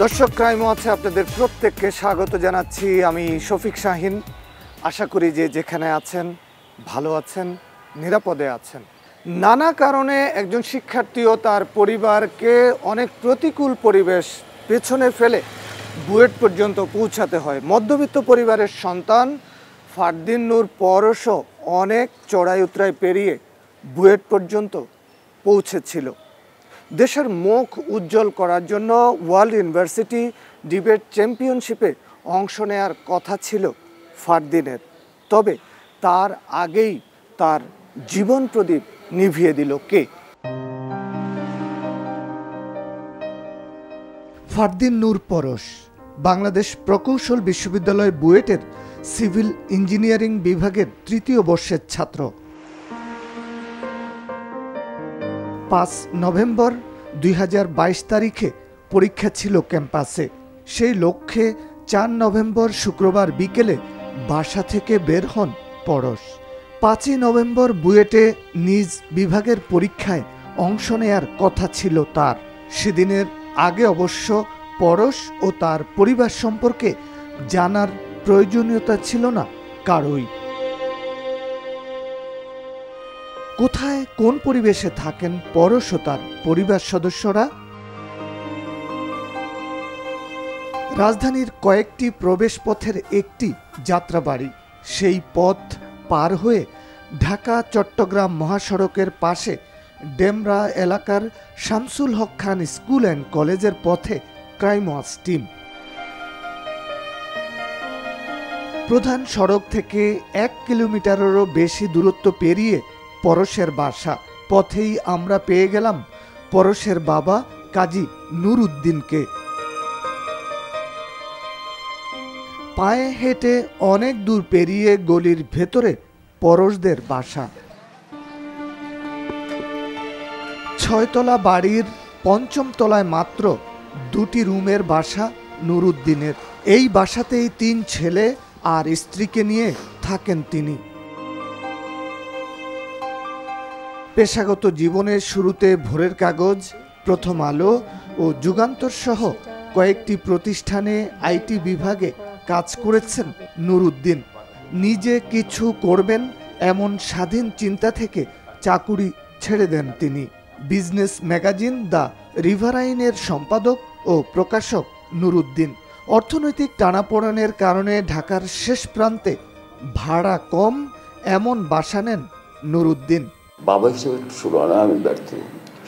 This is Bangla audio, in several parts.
দর্শক ক্রাইম ওয়াচে আপনাদের প্রত্যেককে স্বাগত জানাচ্ছি। আমি শফিক শাহিন। আশা করি যে যেখানে আছেন ভালো আছেন, নিরাপদে আছেন। নানা কারণে একজন শিক্ষার্থী ও তার পরিবারকে অনেক প্রতিকূল পরিবেশ পেছনে ফেলে বুয়েট পর্যন্ত পৌঁছাতে হয়। মধ্যবিত্ত পরিবারের সন্তান ফারদিন নূর পরশও অনেক চড়াই উতরাই পেরিয়ে বুয়েট পর্যন্ত পৌঁছেছিল। দেশের মুখ উজ্জ্বল করার জন্য ওয়ার্ল্ড ইউনিভার্সিটি ডিবেট চ্যাম্পিয়নশিপে অংশ নেওয়ার কথা ছিল ফারদিনের। তবে তার আগেই তার জীবন প্রদীপ নিভিয়ে দিল কে? ফারদিন নূর পরশ বাংলাদেশ প্রকৌশল বিশ্ববিদ্যালয় বুয়েটের সিভিল ইঞ্জিনিয়ারিং বিভাগের তৃতীয় বর্ষের ছাত্র। 5 নভেম্বর 2022 তারিখে পরীক্ষা ছিল ক্যাম্পাসে। সেই লক্ষ্যে 4 নভেম্বর শুক্রবার বিকেলে বাসা থেকে বের হন পরশ। 5 নভেম্বর বুয়েটে নিজ বিভাগের পরীক্ষায় অংশ নেয়ার কথা ছিল তার। সেদিনের আগে অবশ্য পরশ ও তার পরিবার সম্পর্কে জানার প্রয়োজনীয়তা ছিল না কারোই। কোথায় কোন পরিবেশে থাকেন পরশ ও তার পরিবার সদস্যরা? রাজধানীর কয়েকটি প্রবেশ পথের একটি যাত্রাবাড়ি। সেই পথ পার হয়ে ঢাকা চট্টগ্রাম মহাসড়কের পাশে ডেমরা এলাকার শামসুল হক খান স্কুল অ্যান্ড কলেজের পথে ক্রাইম ওয়াচ টিম। প্রধান সড়ক থেকে 1 কিলোমিটারেরও বেশি দূরত্ব পেরিয়ে পরশের বাসা। পথেই আমরা পেয়ে গেলাম পরশের বাবা কাজী নূর উদ্দিনকে। পায়ে হেঁটে অনেক দূর পেরিয়ে গলির ভেতরে পরশদের বাসা। 6 তলা বাড়ির 5ম তলায় মাত্র 2টি রুমের বাসা নূর উদ্দিনের। এই বাসাতেই 3 ছেলে আর স্ত্রীকে নিয়ে থাকেন তিনি। পেশাগত জীবনের শুরুতে ভোরের কাগজ, প্রথম আলো ও যুগান্তর সহ কয়েকটি প্রতিষ্ঠানে আইটি বিভাগে কাজ করেছেন নূর উদ্দিন। নিজে কিছু করবেন এমন স্বাধীন চিন্তা থেকে চাকুরি ছেড়ে দেন তিনি। বিজনেস ম্যাগাজিন দ্য রিভারাইনের সম্পাদক ও প্রকাশক নূর উদ্দিন। অর্থনৈতিক টানাপোড়েনের কারণে ঢাকার শেষ প্রান্তে ভাড়া কম এমন বাসা নেন নূর উদ্দিন। বাবা হিসেবে শুরু হয় আমি ব্যর্থ।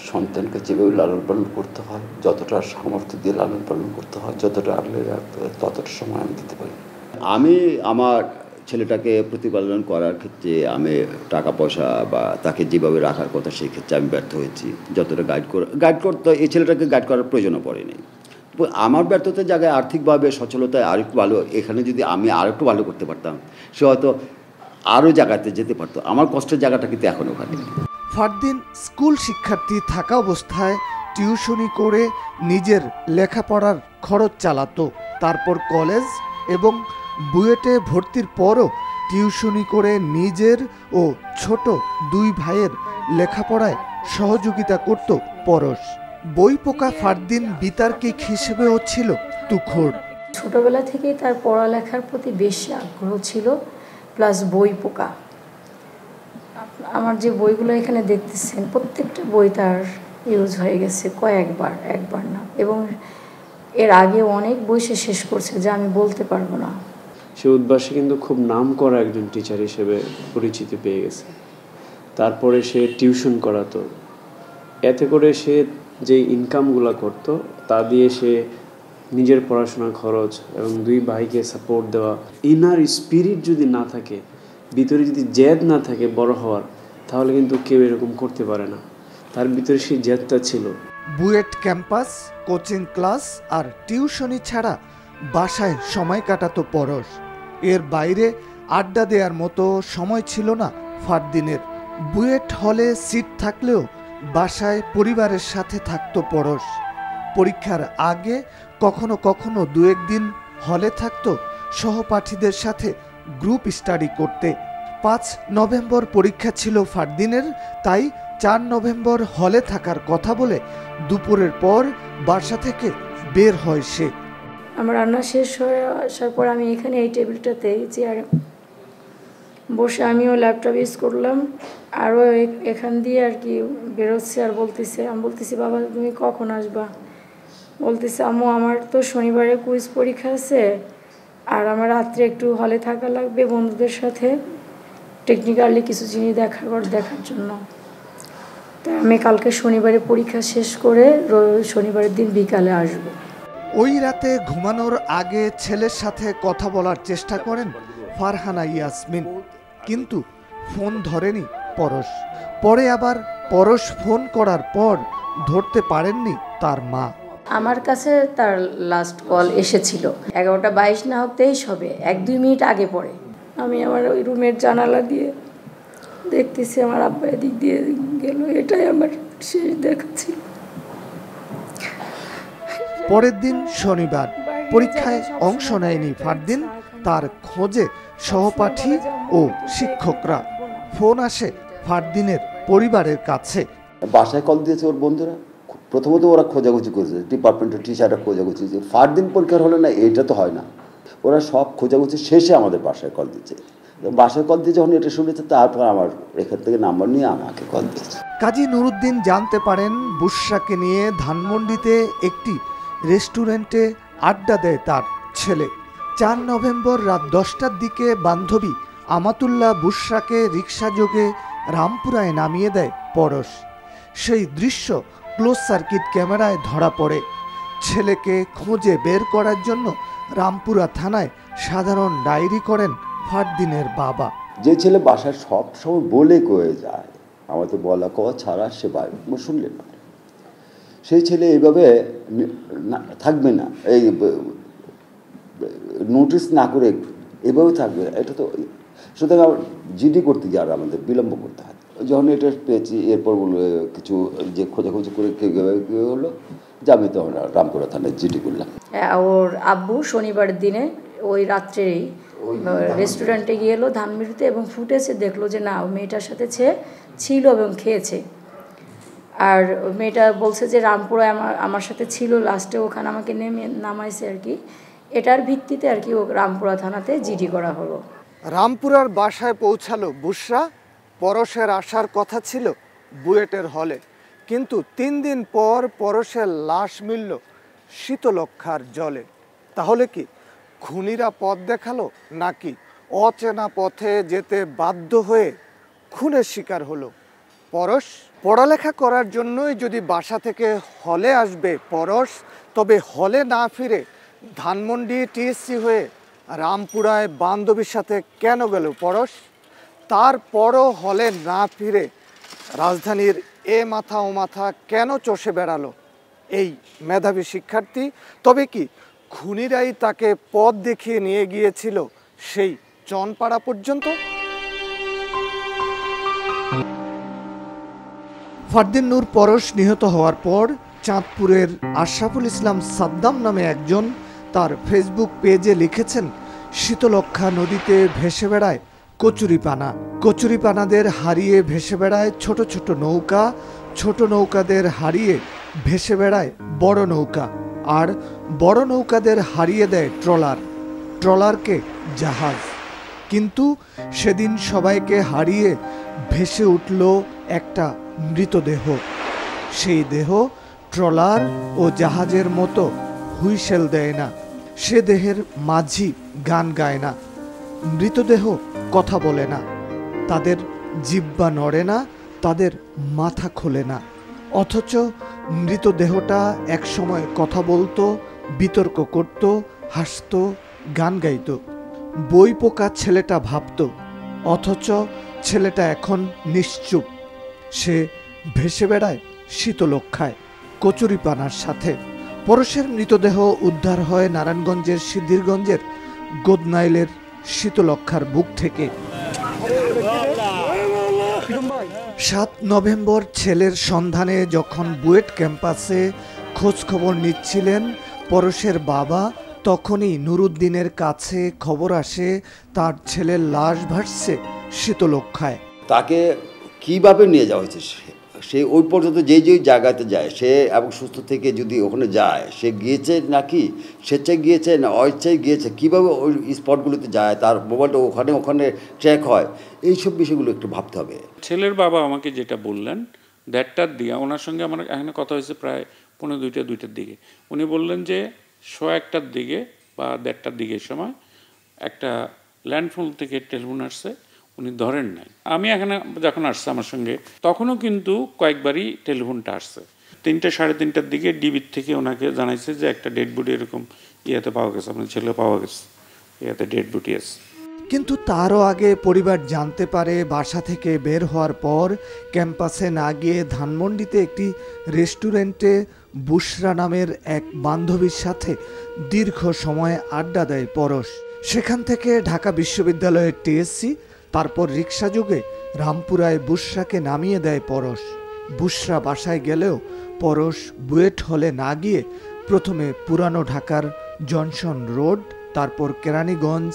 সন্তানকে যেভাবে লালন পালন করতে হয়, যতটা সামর্থ্য দিয়ে লালন পালন করতে হয়, যতটা আগলে রাখতে হয়, ততটা সময় আমি দিতে পারি। আমি আমার ছেলেটাকে প্রতিপালন করার ক্ষেত্রে আমি টাকা পয়সা বা তাকে যেভাবে রাখার কথা সেই ক্ষেত্রে আমি ব্যর্থ হয়েছি। যতটা গাইড করতে এই ছেলেটাকে গাইড করার প্রয়োজনও পড়েনি। আমার ব্যর্থতার জায়গায় আর্থিকভাবে সচ্ছলতায় আরেকটু ভালো, এখানে যদি আমি আরেকটু ভালো করতে পারতাম সে হয়তো আরও জায়গাতে যেতে পারতো। আমার কষ্টের জায়গাটা কিন্তু এখন ওখানে। ফারদিন স্কুল শিক্ষার্থী থাকা অবস্থায় টিউশনি করে নিজের লেখাপড়ার খরচ চালাতো। তারপর কলেজ এবং বুয়েটে ভর্তির পরও টিউশনি করে নিজের ও ছোট 2 ভাইয়ের লেখাপড়ায় সহযোগিতা করত পরশ। বই পোকা ফারদিন বিতার্কিক হিসেবেও ছিল তুখোড়। ছোটবেলা থেকেই তার পড়ালেখার প্রতি বেশি আগ্রহ ছিল, প্লাস বই পোকা। আমার যে বইগুলো এখানে দেখতেছেন প্রত্যেকটা বই তার ইউজ হয়ে গেছে কয়েকবার, একবার না। এবং এর আগে অনেক বই সে শেষ করছে যা আমি বলতে পারবো না। সে উদ্ভাসে কিন্তু খুব নাম করা একজন টিচার হিসেবে পরিচিতি পেয়ে গেছে। তারপরে সে টিউশন করাতো। এতে করে সে যে ইনকামগুলো করতো তা দিয়ে সে নিজের পড়াশোনার খরচ এবং 2 ভাইকে সাপোর্ট দেওয়া। ইনার স্পিরিট যদি না থাকে, ভিতরে যদি জেদ না থাকে বড় হওয়ার, তাহলে কিন্তু কেউ এরকম করতে পারে না। তার ভিতরে সেই জেদটা ছিল। বুয়েট ক্যাম্পাস, কোচিং ক্লাস আর টিউশনি ছাড়া বাসায় সময় কাটাতো পরশ। এর বাইরে আড্ডা দেওয়ার মতো সময় ছিল না ফারদিনের। বুয়েট হলে সিট থাকলেও বাসায় পরিবারের সাথে থাকতো পরশ। পরীক্ষার আগে কখনো কখনো 2-1 দিন হলে থাকতো সহপাঠীদের সাথে গ্রুপ স্টাডি করতে। 5 নভেম্বর পরীক্ষা ছিল ফারদিনের, তাই 4 নভেম্বর হলে থাকার কথা বলে দুপুরের পর বাসা থেকে বের হয় সে। আমার রান্না শেষ হয়ে আসার পর আমি এখানে এই টেবিলটাতে চেয়ারে বসে আমিও ল্যাপটপ ইউজ করলাম, আরও এখান দিয়ে আর কি বেরোচ্ছে আর বলতেছে, আমি বলতেছি বাবা তুমি কখন আসবা? বলতেছে আম্মু আমার তো শনিবারে কুইজ পরীক্ষা আছে, আর আমার রাত্রে একটু হলে থাকা লাগবে বন্ধুদের সাথে টেকনিক্যালি কিছু জিনিস দেখার জন্য। তাই আমি কালকে শনিবারে পরীক্ষা শেষ করে শনিবারের দিন বিকালে আসব। ওই রাতে ঘুমানোর আগে ছেলের সাথে কথা বলার চেষ্টা করেন ফারহানা ইয়াসমিন, কিন্তু ফোন ধরেনি পরশ। পরে আবার পরশ ফোন করার পর ধরতে পারেননি তার মা। আমার কাছে তার লাস্ট কল এসেছিল 11:22 না হোক 23 হবে, 1-2 মিনিট আগে পরে। আমি আমার ওই রুমের জানালা দিয়ে দেখতেছি আমার আব্বা এদিক দিয়ে গেল, এটাই আমার শেষ দেখা ছিল। পরের দিন শনিবার পরীক্ষায় অংশ নেয়নি ফারদিন। তার খোঁজে সহপাঠী ও শিক্ষকরা। ফোন আসে ফারদিনের পরিবারের কাছে। বাসায় কল দিয়েছে ওর বন্ধুরা, প্রথমত ওরা খোঁজাখুঁজি করেছে, ডিপার্টমেন্টের টিচাররা খোঁজাখুঁজি যে ফারদিন পরীক্ষার হলে না, এটা তো হয় না। ওরা সব খোঁজাখুঁজি শেষে আমাদের বাসায় কল দিচ্ছে। বাসায় কল দিয়ে যখন এটা শুনেছে, তারপর আমার এখান থেকে নাম্বার নিয়ে আমাকে কল দিয়েছে। কাজী নুরুদ্দিন জানতে পারেন বুশরাকে নিয়ে ধানমন্ডিতে একটি রেস্টুরেন্টে আড্ডা দেয় তার ছেলে। 4 নভেম্বর রাত 10টার দিকে বান্ধবী আমাতুল্লাহ বুশরাকে রিকশাযোগে রামপুরায় নামিয়ে দেয় পরশ। সেই দৃশ্য ক্লোজ সার্কিট ক্যামেরায় ধরা পড়ে। ছেলেকে খুঁজে বের করার জন্য রামপুরা থানায় সাধারণ ডায়েরি করেন ফারদিনের বাবা। যে ছেলে বাসায় সব সময় বলে কয়ে যায়, আমাদের বলা কওয়া ছাড়া সে শুনলে না, সেই ছেলে এইভাবে থাকবে না, এই নোটিস না করে এভাবে থাকবে, এটা তো সুতরাং জিডি করতে গিয়ে আর আমাদের বিলম্ব করতে হয়। যখন এটা পেয়েছি এরপর কিছু যে খোঁজাখুঁজি করে হলো যে আমি তো রামপুরা থানায় জিডি করলাম। ওর আব্বু শনিবারের দিনে ওই রাত্রেই রেস্টুরেন্টে গিয়ে এলো ধানমন্ডিতে, এবং ফুটেজে দেখলো যে না মেয়েটার সাথে ছিল এবং খেয়েছে। আর মেয়েটা বলছে যে রামপুরায় আমার সাথে ছিল, লাস্টে ওখানে আমাকে নামাইছে আর কি। এটার ভিত্তিতে আর কি ও রামপুরা থানাতে জিডি করা হলো। রামপুরার বাসায় পৌঁছালো বুশরা। পরশের আসার কথা ছিল বুয়েটের হলে, কিন্তু 3 দিন পর পরশের লাশ মিলল শীতলক্ষার জলে। তাহলে কি খুনিরা পথ দেখালো, নাকি অচেনা পথে যেতে বাধ্য হয়ে খুনের শিকার হলো পরশ? পড়ালেখা করার জন্যই যদি বাসা থেকে হলে আসবে পরশ, তবে হলে না ফিরে ধানমন্ডি টিএসসি হয়ে রামপুরায় বান্ধবীর সাথে কেন গেল পরশ? তারপরও হলে না ফিরে রাজধানীর এ মাথা ও মাথা কেন চষে বেড়ালো এই মেধাবী শিক্ষার্থী? তবে কি খুনিরাই তাকে পথ দেখিয়ে নিয়ে গিয়েছিল সেই চনপাড়া পর্যন্ত? ফারদিন নূর পরশ নিহত হওয়ার পর চাঁদপুরের আশরাফুল ইসলাম সাদ্দাম নামে একজন তার ফেসবুক পেজে লিখেছেন, শীতলক্ষা নদীতে ভেসে বেড়ায় কচুরিপানা। কচুরিপানাদের হারিয়ে ভেসে বেড়ায় ছোট ছোট নৌকা, ছোট নৌকাদের হারিয়ে ভেসে বেড়ায় বড় নৌকা, আর বড় নৌকাদের হারিয়ে দেয় ট্রলার, ট্রলারকে জাহাজ। কিন্তু সেদিন সবাইকে হারিয়ে ভেসে উঠল একটা মৃতদেহ। সেই দেহ ট্রলার ও জাহাজের মতো হুইসেল দেয় না, সে দেহের মাঝি গান গায় না, মৃতদেহ কথা বলে না, তাদের জিহ্বা নড়ে না, তাদের মাথা খোলে না। অথচ মৃতদেহটা একসময় কথা বলতো, বিতর্ক করত, হাসত, গান গাইত। বই পোকা ছেলেটা ভাবত, অথচ ছেলেটা এখন নিশ্চুপ। সে ভেসে বেড়ায় শীতলক্ষায় কচুরিপানার সাথে। পরশের মৃতদেহ উদ্ধার হয় নারায়ণগঞ্জের সিদ্ধিরগঞ্জের গোদনাইলের শীতলক্ষার বুক থেকে। 7 নভেম্বর ছেলের সন্ধানে যখন বুয়েট ক্যাম্পাসে খোঁজ খবর নিচ্ছিলেন পরশের বাবা, তখনই নুরুদ্দিনের কাছে খবর আসে তার ছেলের লাশ ভাসছে শীতলক্ষায়। তাকে কিভাবে নিয়ে যাওয়া হয়েছে সে ওই পর্যন্ত যেই যেই জায়গাতে যায় সে এবং সুস্থ থেকে যদি ওখানে যায়, সে গিয়েছে নাকি স্বেচ্ছায় গিয়েছে না অইচ্ছায় গিয়েছে, কীভাবে ওই স্পটগুলোতে যায়, তার মোবাইলটা ওখানে ওখানে ট্র্যাক হয়, এইসব বিষয়গুলো একটু ভাবতে হবে। ছেলের বাবা আমাকে যেটা বললেন 1:30টার দিকে, ওনার সঙ্গে আমার এখানে কথা হয়েছে প্রায় 2:45-2টার দিকে, উনি বললেন যে 1:15টার দিকে বা 1:30টার দিকের সময় একটা ল্যান্ডফোন থেকে টেলিফোন আসছে, উনি ধরেন নাই। আমি এখানে যখন আসছে আমার সঙ্গে তখনও কিন্তু কয়েকবারই টেলিফোনটা আসছে। 3-3:30টার দিকে ডিবির থেকে ওনাকে জানাইছে যে একটা ডেড বডি এরকম ইয়াতে পাওয়া গেছে, আপনার ছেলে পাওয়া গেছে, ইয়াতে ডেড বডি আছে। কিন্তু তারও আগে পরিবার জানতে পারে বাসা থেকে বের হওয়ার পর ক্যাম্পাসে না গিয়ে ধানমন্ডিতে একটি রেস্টুরেন্টে বুশরা নামের এক বান্ধবীর সাথে দীর্ঘ সময় আড্ডা দেয় পরশ। সেখান থেকে ঢাকা বিশ্ববিদ্যালয়ের টিএসসি, তারপর রিকশাযোগে রামপুরায় বুশরাকে নামিয়ে দেয় পরশ। বুশরা বাসায় গেলেও পরশ বুয়েট হলে না গিয়ে প্রথমে পুরানো ঢাকার জনসন রোড, তারপর কেরানীগঞ্জ,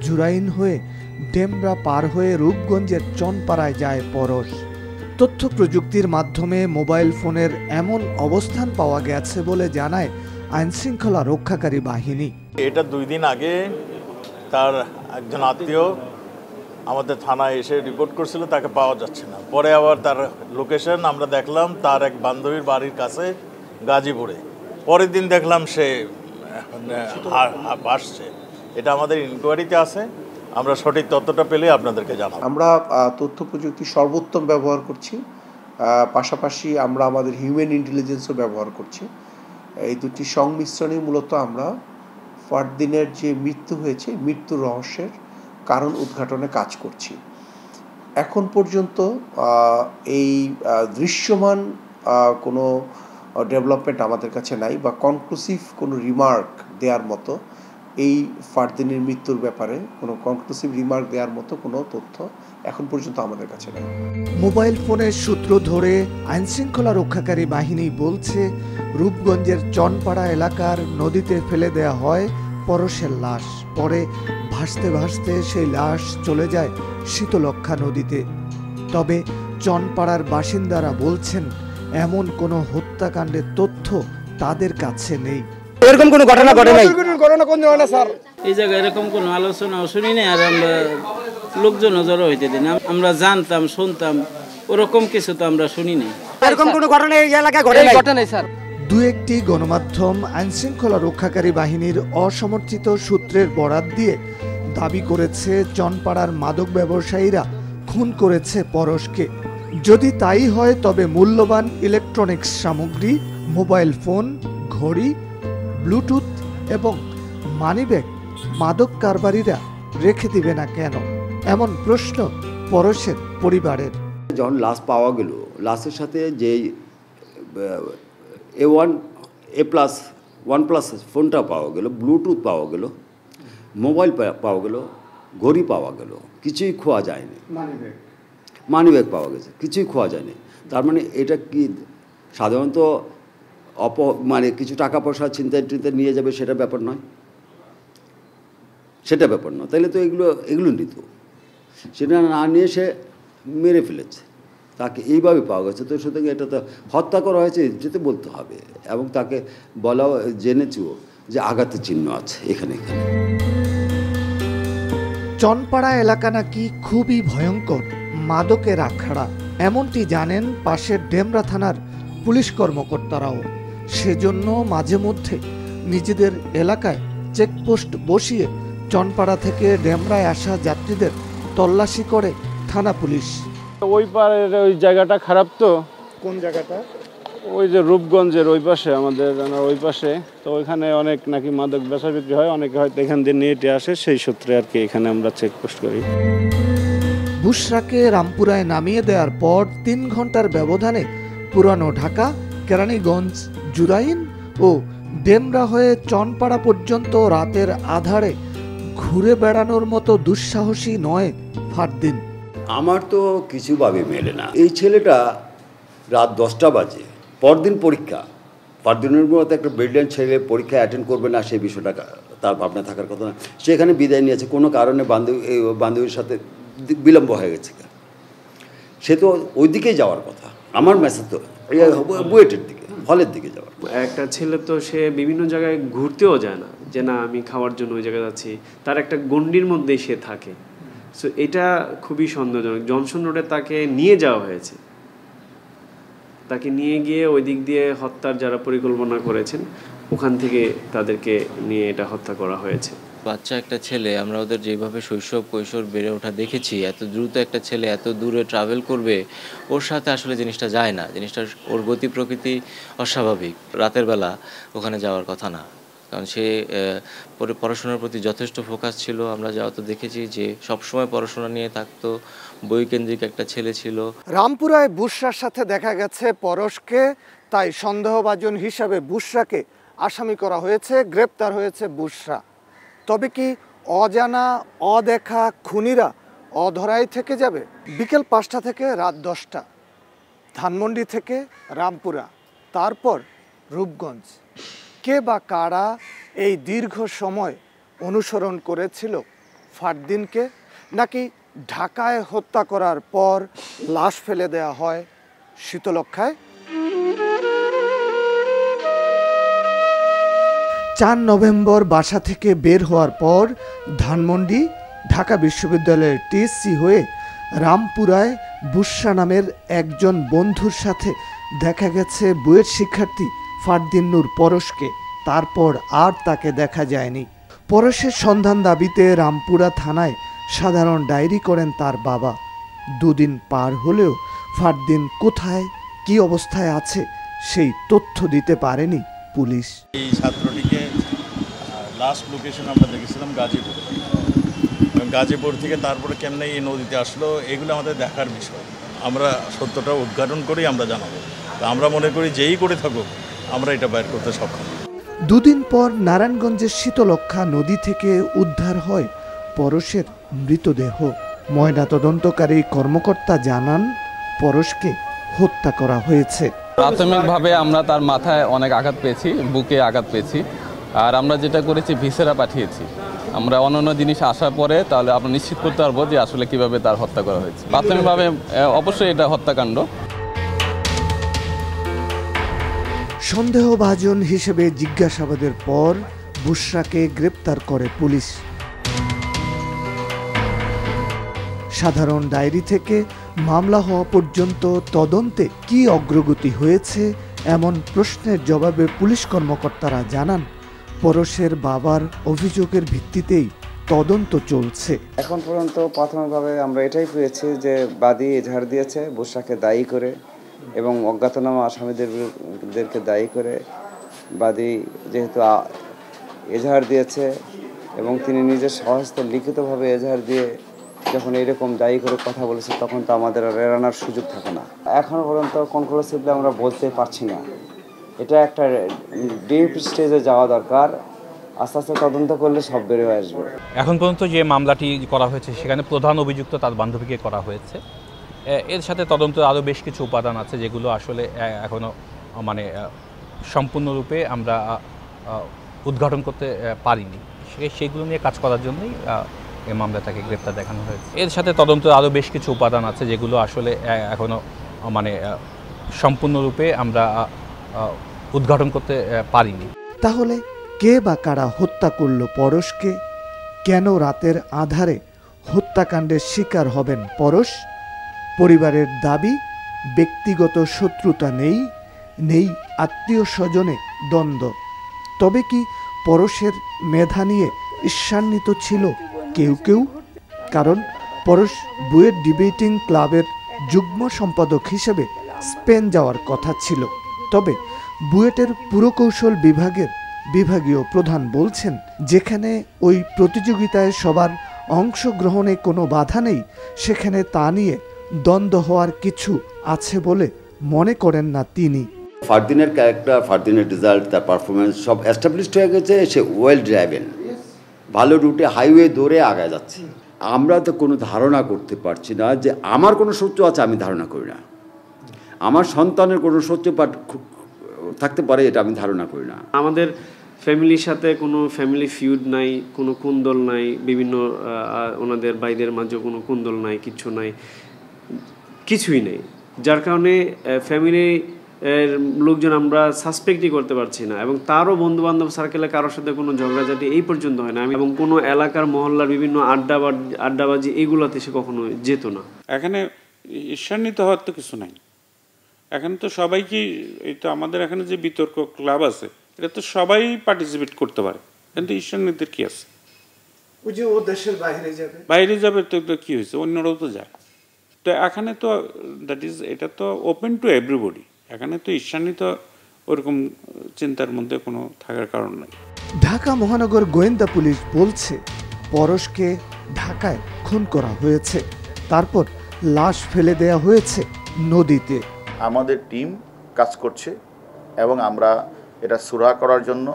জুরাইন হয়ে ডেমরা পার হয়ে রূপগঞ্জের চনপাড়ায় যায় পরশ। তথ্য প্রযুক্তির মাধ্যমে মোবাইল ফোনের এমন অবস্থান পাওয়া গেছে বলে জানায় আইনশৃঙ্খলা রক্ষাকারী বাহিনী। এটা 2 দিন আগে তার একজন আত্মীয় আমাদের থানায় এসে রিপোর্ট করছিল তাকে পাওয়া যাচ্ছে না। পরে আবার তার লোকেশন আমরা দেখলাম তার এক বান্ধবীর বাড়ির কাছে গাজীপুরে। পরের দিন দেখলাম সে আসছে। এটা আমাদের ইনকোয়ারিতে আছে, আমরা সঠিক তথ্যটা পেলে আপনাদেরকে জানাবো। আমরা তথ্য প্রযুক্তির সর্বোত্তম ব্যবহার করছি, পাশাপাশি আমরা আমাদের হিউম্যান ইন্টেলিজেন্সও ব্যবহার করছি। এই দুটি সংমিশ্রণেই মূলত আমরা ফারদিনের যে মৃত্যু হয়েছে মৃত্যুর রহস্যের কারণ উদ্ঘাটনে কাজ করছি। এখন পর্যন্ত এই দৃশ্যমান কোনো ডেভেলপমেন্ট আমাদের কাছে নাই বা কনক্লুসিভ কোনো রিমার্ক দেওয়ার মতো, এই ফারদিনের মৃত্যুর ব্যাপারে কোনো কনক্লুসিভ রিমার্ক দেওয়ার মতো কোনো তথ্য এখন পর্যন্ত আমাদের কাছে নেই। মোবাইল ফোনের সূত্র ধরে আইনশৃঙ্খলা রক্ষাকারী বাহিনী বলছে, রূপগঞ্জের চনপাড়া এলাকার নদীতে ফেলে দেয়া হয় পরশের লাশ। পরে ভাসতে ভাসতে সেই লাশ চলে যায় শীতলক্ষা নদীতে। তবে চনপাড়ার বাসিন্দারা বলছেন এমন কোনো হত্যাকাণ্ডের তথ্য তাদের কাছে নেই। এরকম কোনো ঘটনা ঘটে নাই। এই জায়গায় এরকম কোনো আলোচনাও শুনি নাই, আর আমরা লোকজন জড়ো হইতে দিন। আমরা জানতাম, শুনতাম, ওরকম কিছু তো আমরা শুনি নাই। এরকম কোনো ঘটনা এই এলাকায় ঘটে নাই স্যার। দু একটি গণমাধ্যম আইনশৃঙ্খলা রক্ষাকারী বাহিনীর অসমর্থিত সূত্রের বরাত দিয়ে দাবি করেছে চনপাড়ার মাদক ব্যবসায়ীরা খুন করেছে পরশকে। যদি তাই হয় তবে মূল্যবান ইলেকট্রনিক্স সামগ্রী, মোবাইল ফোন, ঘড়ি, ব্লুটুথ এবং মানিব্যাগ মাদক কারবারিরা রেখে দিবে না কেন, এমন প্রশ্ন পরশের পরিবারের। যখন লাশ পাওয়া গেল, লাশের সাথে যে OnePlus ফোনটা পাওয়া গেল, ব্লুটুথ পাওয়া গেল, মোবাইল পাওয়া গেল, ঘড়ি পাওয়া গেল, কিছুই খোয়া যায়নি। মানিব্যাগ পাওয়া গেছে, কিছুই খোয়া যায়নি। তার মানে এটা কি সাধারণত মানে কিছু টাকা পয়সা ছিনতাই নিয়ে যাবে সেটা ব্যাপার নয়, সেটা ব্যাপার নয়। তাহলে তো এগুলো নিত, সেটা না নিয়ে সে মেরে ফেলেছে, তাকে এইভাবে পাওয়া গেছে। তো সুতরাং এটা তো হত্যা করা হয়েছে যেতে বলতে হবে, এবং তাকে বলাও জেনেছিও যে আঘাতের চিহ্ন আছে এখানে। চনপাড়া এলাকা নাকি খুবই ভয়ঙ্কর, মাদকের আখড়া, এমনটি জানেন পাশের ডেমরা থানার পুলিশ কর্মকর্তারাও। সেজন্য মাঝে মধ্যে নিজেদের এলাকায় চেকপোস্ট বসিয়ে চনপাড়া থেকে ডেমরায় আসা যাত্রীদের তল্লাশি করে থানা পুলিশ। ওই পারের ওই জায়গাটা খারাপ। তো কোন জায়গাটা? ওই যে রূপগঞ্জের ওই পাশে, আমাদের ওই পাশে, তো ওইখানে অনেক নাকি মাদক বেচা বিক্রি হয়, অনেকে হয়তো এখান দিয়ে নিয়ে আসে, সেই সূত্রে আর কি এখানে আমরা চেকপোস্ট করি। বুশরাকে রামপুরায় নামিয়ে দেওয়ার পর 3 ঘন্টার ব্যবধানে পুরানো ঢাকা, কেরানীগঞ্জ, জুরাইন ও ডেমরা হয়ে চনপাড়া পর্যন্ত রাতের আধারে ঘুরে বেড়ানোর মতো দুঃসাহসী নয় ফারদিন। আমার তো কিছুভাবে মেলে না। এই ছেলেটা রাত 10টা বাজে, পরদিন পরীক্ষা, ফারদিনের মতো একটা ব্রিলিয়ান্ট ছেলে পরীক্ষা অ্যাটেন্ড করবে না সেই বিষয়টা তার ভাবনা থাকার কথা না। সেখানে বিদায় নিয়েছে, কোনো কারণে বান্ধবীর সাথে বিলম্ব হয়ে গেছে, সে তো ওই দিকেই যাওয়ার কথা। আমার মেসেজ তো বুয়েটের দিকে, হলের দিকে যাওয়ার। একটা ছেলে তো সে বিভিন্ন জায়গায় ঘুরতেও যায় না, যে না আমি খাওয়ার জন্য ওই জায়গায় যাচ্ছি, তার একটা গণ্ডির মধ্যেই সে থাকে। সো এটা খুবই সন্দেহজনক। জনসন রোডে তাকে নিয়ে যাওয়া হয়েছে, তাকে নিয়ে গিয়ে ওই দিক দিয়ে হত্যার যারা পরিকল্পনা করেছেন ওখান থেকে তাদেরকে নিয়ে এটা হত্যা করা হয়েছে। বাচ্চা একটা ছেলে, আমরা ওদের যেভাবে শৈশব কৈশোর বেড়ে ওঠা দেখেছি, এত দ্রুত একটা ছেলে এত দূরে ট্রাভেল করবে, ওর সাথে আসলে জিনিসটা যায় না। জিনিসটা ওর গতি প্রকৃতি অস্বাভাবিক। রাতের বেলা ওখানে যাওয়ার কথা না, কারণ সে পড়াশোনার প্রতি যথেষ্ট ফোকাস ছিল। আমরা যাওয়া তো দেখেছি যে সবসময় পড়াশোনা নিয়ে থাকতো, বইকেন্দ্রিক একটা ছেলে ছিল। রামপুরায় বুশরার সাথে দেখা গেছে পরশকে, তাই সন্দেহভাজন হিসাবে বুশরাকে আসামি করা হয়েছে, গ্রেপ্তার হয়েছে বুশরা। তবে কি অজানা অদেখা খুনিরা অধরাই থেকে যাবে? বিকেল 5টা থেকে রাত 10টা, ধানমন্ডি থেকে রামপুরা, তারপর রূপগঞ্জ। কে বা কারা এই দীর্ঘ সময় অনুসরণ করেছিল ফারদিনকে? নাকি ঢাকায় হত্যা করার পর লাশ ফেলে দেওয়া হয় শীতলক্ষ্যায়? 4 নভেম্বর বাসা থেকে বের হওয়ার পর ধানমন্ডি ঢাকা বিশ্ববিদ্যালয়ের টিএসসি হয়ে রামপুরায় বুশরা নামের একজন বন্ধুর সাথে দেখা গেছে বুয়েট শিক্ষার্থী ফারদিন নূর পরশকে। তারপর আর তাকে দেখা যায়নি। পরশের সন্ধান দাবিতে রামপুরা থানায় সাধারণ ডায়েরি করেন তার বাবা। 2 দিন পার হলেও ফারদিন কোথায়, কি অবস্থায় আছে সেই তথ্য দিতে পারেনি পুলিশ। এই ছাত্রটিকে লাস্ট লোকেশন আমরা দেখেছিলাম গাজীপুর, এবং গাজীপুর থেকে তারপরে কেমনে এই নদীতে আসলো, এগুলো আমাদের দেখার বিষয়। আমরা সত্যটা উদ্ঘাটন করেই আমরা জানাবো। আমরা মনে করি যেই করে থাকুক আমরা এটা বের করতে সক্ষম। 2 দিন পর নারায়ণগঞ্জের শীতলক্ষ্যা নদী থেকে উদ্ধার হয় পরশের মৃতদেহ। ময়নাতদন্তকারী কর্মকর্তা জানান পরশকে হত্যা করা হয়েছে। প্রাথমিকভাবে আমরা তার মাথায় অনেক আঘাত পেয়েছি, বুকে আঘাত পেয়েছি, আর আমরা যেটা করেছি ভিসেরা পাঠিয়েছি। আমরা অন্যান্য জিনিস আসার পরে তাহলে আমরা নিশ্চিত করতে পারবো যে আসলে কিভাবে তার হত্যা করা হয়েছে। প্রাথমিকভাবে অবশ্যই এটা হত্যাকাণ্ড। সন্দেহভাজন হিসেবে জিজ্ঞাসাবাদের পর বুশরাকে গ্রেপ্তার করে পুলিশ। সাধারণ ডায়েরি থেকে মামলা হওয়া পর্যন্ত তদন্তে কি অগ্রগতি হয়েছে এমন প্রশ্নের জবাবে পুলিশ কর্মকর্তারা জানান পরশের বাবার অভিযোগের ভিত্তিতেই তদন্ত চলছে। এখন পর্যন্ত প্রাথমিকভাবে আমরা এটাই পেয়েছি যে বাদী এজাহার দিয়েছে বুশরাকে দায়ী করে, এবং অজ্ঞাতনামা আসামিদেরকে দায়ী করে। বাদী যেহেতু এজাহার দিয়েছে এবং তিনি নিজের স্বহস্তে লিখিতভাবে এজাহার দিয়ে যখন এরকম দায়ী করে কথা বলেছে, তখন তো আমাদের আর এড়ানোর সুযোগ থাকে না। এখনও পর্যন্ত কনক্লুসিভলি আমরা বলতে পারছি না। এটা একটা ডিপ স্টেজে যাওয়া দরকার। আস্তে আস্তে তদন্ত করলে সব বেরিয়ে আসবে। এখন পর্যন্ত যে মামলাটি করা হয়েছে সেখানে প্রধান অভিযুক্ত তার বান্ধবীকে করা হয়েছে। এর সাথে তদন্তের আরও বেশ কিছু উপাদান আছে যেগুলো আসলে এখনও মানে সম্পূর্ণরূপে আমরা উদ্ঘাটন করতে পারিনি। সেগুলো নিয়ে কাজ করার জন্যই এই মামলাটাকে গ্রেপ্তার দেখানো হয়েছে। এর সাথে তদন্তের আরও বেশ কিছু উপাদান আছে যেগুলো আসলে এখনও মানে সম্পূর্ণরূপে আমরা উদ্ঘাটন করতে পারিনি। তাহলে কে বা কারা হত্যা করল পরশকে? কেন রাতের আধারে হত্যাকাণ্ডের শিকার হবেন পরশ? পরিবারের দাবি ব্যক্তিগত শত্রুতা নেই আত্মীয় স্বজনে দ্বন্দ্ব। তবে কি পরশের মেধা নিয়ে ঈর্ষান্বিত ছিল কেউ? কারণ পরশ বুয়েট ডিবেটিং ক্লাবের যুগ্ম সম্পাদক হিসেবে স্পেন যাওয়ার কথা ছিল। তবে বুয়েটের পুরকৌশল বিভাগের বিভাগীয় প্রধান বলছেন, যেখানে ওই প্রতিযোগিতায় সবার অংশগ্রহণে কোনো বাধা নেই, সেখানে তা নিয়ে দ্বন্দ্ব হওয়ার কিছু আছে বলে মনে করেন না তিনি। ফারদিনের ক্যারেক্টার, ফারদিনের রেজাল্ট, তার পারফরমেন্স সব এস্টাবলিশড হয়ে গেছে। সে ওয়েল ড্রাইভেন, ভালো রুটে হাইওয়ে ধরে আগায় যাচ্ছে। আমরা তো কোনো ধারণা করতে পারছি না যে আমার কোনো শত্রু আছে, আমি ধারণা করি না। আমার সন্তানের কোনো শত্রু থাকতে পারে, এটা আমি ধারণা করি না। আমাদের ফ্যামিলির সাথে কোনো ফ্যামিলি ফিউড নাই, কোনো কুন্দল নাই, বিভিন্ন ওনাদের ভাইদের মাঝে কোনো কুন্দল নাই, কিচ্ছু নাই, কিছুই নেই। যার কারণে ফ্যামিলি এর লোকজন আমরা সাসপেক্টই করতে পারছি না, এবং তারও বন্ধুবান্ধব সার্কেলে কারোর সাথে কোনো ঝগড়াঝাটি এই পর্যন্ত হয় না, এবং কোনো এলাকার মহল্লার বিভিন্ন আড্ডাবাজি এইগুলোতে সে কখনো যেত না। এখানে ঈর্ষান্বিত হওয়ার তো কিছু নাই। এখানে তো সবাইকে, এই তো আমাদের এখানে যে বিতর্ক ক্লাব আছে এটা তো সবাই পার্টিসিপেট করতে পারে, কিন্তু ঈর্ষান্বিতের কি আছে? ওই যে ও দেশের বাইরে যাবে তো কি হয়েছে, অন্যরাও তো যায়। তো এখানে তো দ্যাট ইজ, এটা তো ওপেন টু এভরিবডি। এখানে তো ঈর্ষান্বিত ওরকম চিন্তার মধ্যে কোনো থাকার কারণ নাই। ঢাকা মহানগর গোয়েন্দা পুলিশ বলছে পরশকে ঢাকায় খুন করা হয়েছে, তারপর লাশ ফেলে দেয়া হয়েছে নদীতে। আমাদের টিম কাজ করছে এবং আমরা এটা সুরাহা করার জন্য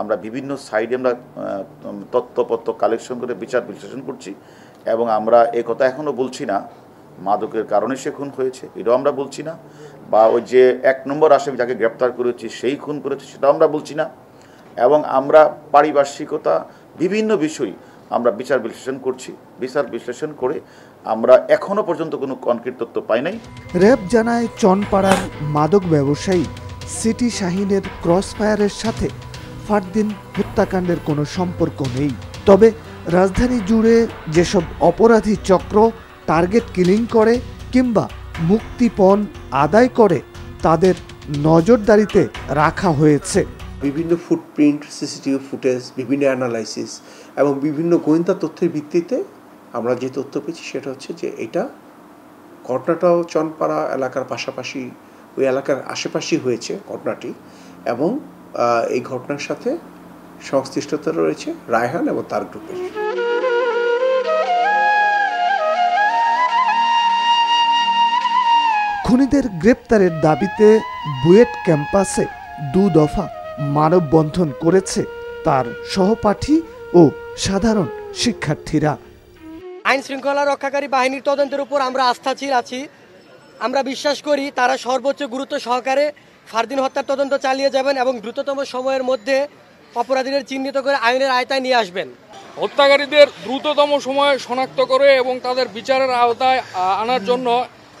আমরা বিভিন্ন সাইডে আমরা তথ্যপত্র কালেকশন করে বিচার বিশ্লেষণ করছি, এবং আমরা এই কথা এখনও বলছি না মাদকের কারণে সে খুন হয়েছে, এটাও আমরা বলছি না, বা ওই যে 1 নম্বর আসামি যাকে গ্রেপ্তার করেছি সেই খুন করেছে সেটাও আমরা বলছি না। এবং আমরা পারিপার্শ্বিকতা বিভিন্ন বিষয় আমরা বিচার বিশ্লেষণ করছি। বিচার বিশ্লেষণ করে আমরা এখনো পর্যন্ত কোনো কনক্রিট তথ্য পাই নাই। র্যাব জানায় চনপাড়ার মাদক ব্যবসায়ী সিটি শাহিনের ক্রসফায়ারের সাথে ফারদিন হত্যাকাণ্ডের কোনো সম্পর্ক নেই। তবে রাজধানী জুড়ে যেসব অপরাধী চক্র টার্গেট কিলিং করে কিংবা মুক্তিপণ আদায় করে তাদের নজরদারিতে রাখা হয়েছে। বিভিন্ন ফুটপ্রিন্ট, সিসিটিভি ফুটেজ, বিভিন্ন অ্যানালাইসিস এবং বিভিন্ন গোয়েন্দা তথ্যের ভিত্তিতে আমরা যে তথ্য পেয়েছি সেটা হচ্ছে যে এটা ঘটনাটাও চনপাড়া এলাকার পাশাপাশি, ওই এলাকার আশেপাশেই হয়েছে ঘটনাটি, এবং এই ঘটনার সাথে সংশ্লিষ্টতা রয়েছে রায়হান এবং তার গ্রুপের। খুনিদের গ্রেপ্তারের দাবিতে বুয়েট ক্যাম্পাসে 2 দফা মানববন্ধন করেছে তার সহপাঠী ও সাধারণ শিক্ষার্থীরা। আইন শৃঙ্খলা রক্ষাকারী বাহিনীর তদন্তের উপর আমরা আস্থাশীল আছি। আমরা বিশ্বাস করি তারা সর্বোচ্চ গুরুত্ব সহকারে ফারদিন হত্যার তদন্ত চালিয়ে যাবেন এবং দ্রুততম সময়ের মধ্যে অপরাধীদের চিহ্নিত করে আইনের আওতায় নিয়ে আসবেন। হত্যাকারীদের দ্রুততম সময়ে শনাক্ত করে এবং তাদের বিচারের আওতায় আনার জন্য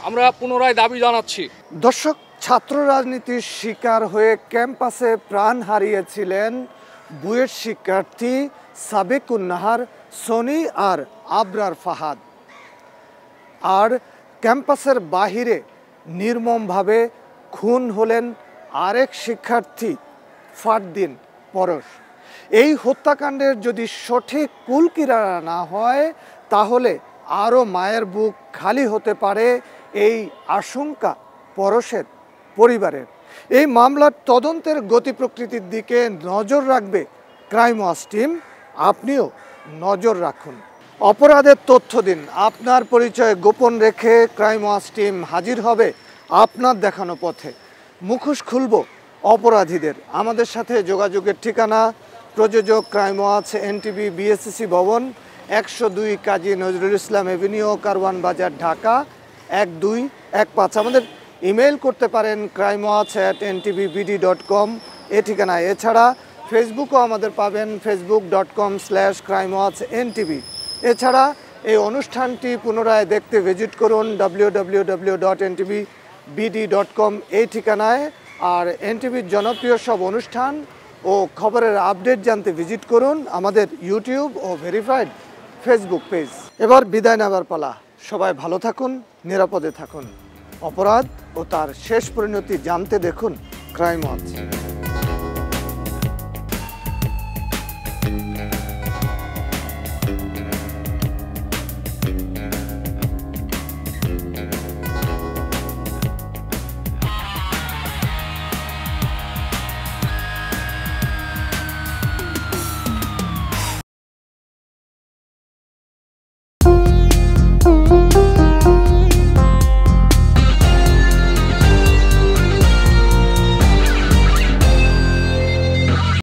আমরা পুনরায় দাবি জানাচ্ছি। দর্শক, ছাত্র রাজনীতির শিকার হয়ে ক্যাম্পাসে প্রাণ হারিয়েছিলেন বুয়েট শিক্ষার্থী সাবেকুন নাহার, সনি আর আবরার ফাহাদ। আর ক্যাম্পাসের বাহিরে নির্মমভাবে খুন হলেন আরেক শিক্ষার্থী ফারদিন পরশ। এই হত্যাকাণ্ডের যদি সঠিক কুলকিনারা না হয় তাহলে আরও মায়ের বুক খালি হতে পারে, এই আশঙ্কা পরশের পরিবারের। এই মামলার তদন্তের গতি প্রকৃতির দিকে নজর রাখবে ক্রাইম ওয়াচ টিম। আপনিও নজর রাখুন, অপরাধের তথ্য দিন, আপনার পরিচয় গোপন রেখে ক্রাইম ওয়াচ টিম হাজির হবে আপনার দেখানো পথে। মুখোশ খুলব অপরাধীদের। আমাদের সাথে যোগাযোগের ঠিকানা প্রযোজক ক্রাইম ওয়াচ, এনটিভি, বিএসসিসি ভবন, 102 কাজী নজরুল ইসলাম এভিনিউ, কারওয়ান বাজার, ঢাকা 1215। আমাদের ইমেল করতে পারেন crimewatch@ntvbd.com এ ঠিকানায়। এছাড়া ফেসবুকও আমাদের পাবেন, facebook.com/crimewatchntv। এছাড়া এই অনুষ্ঠানটি পুনরায় দেখতে ভিজিট করুন www.ntvbd.com এই ঠিকানায়। আর এনটিভির জনপ্রিয় সব অনুষ্ঠান ও খবরের আপডেট জানতে ভিজিট করুন আমাদের ইউটিউব ও ভেরিফাইড ফেসবুক পেজ। এবার বিদায় নেবার পালা। সবাই ভালো থাকুন, নিরাপদে থাকুন। অপরাধ ও তার শেষ পরিণতি জানতে দেখুন ক্রাইম ওয়াচ।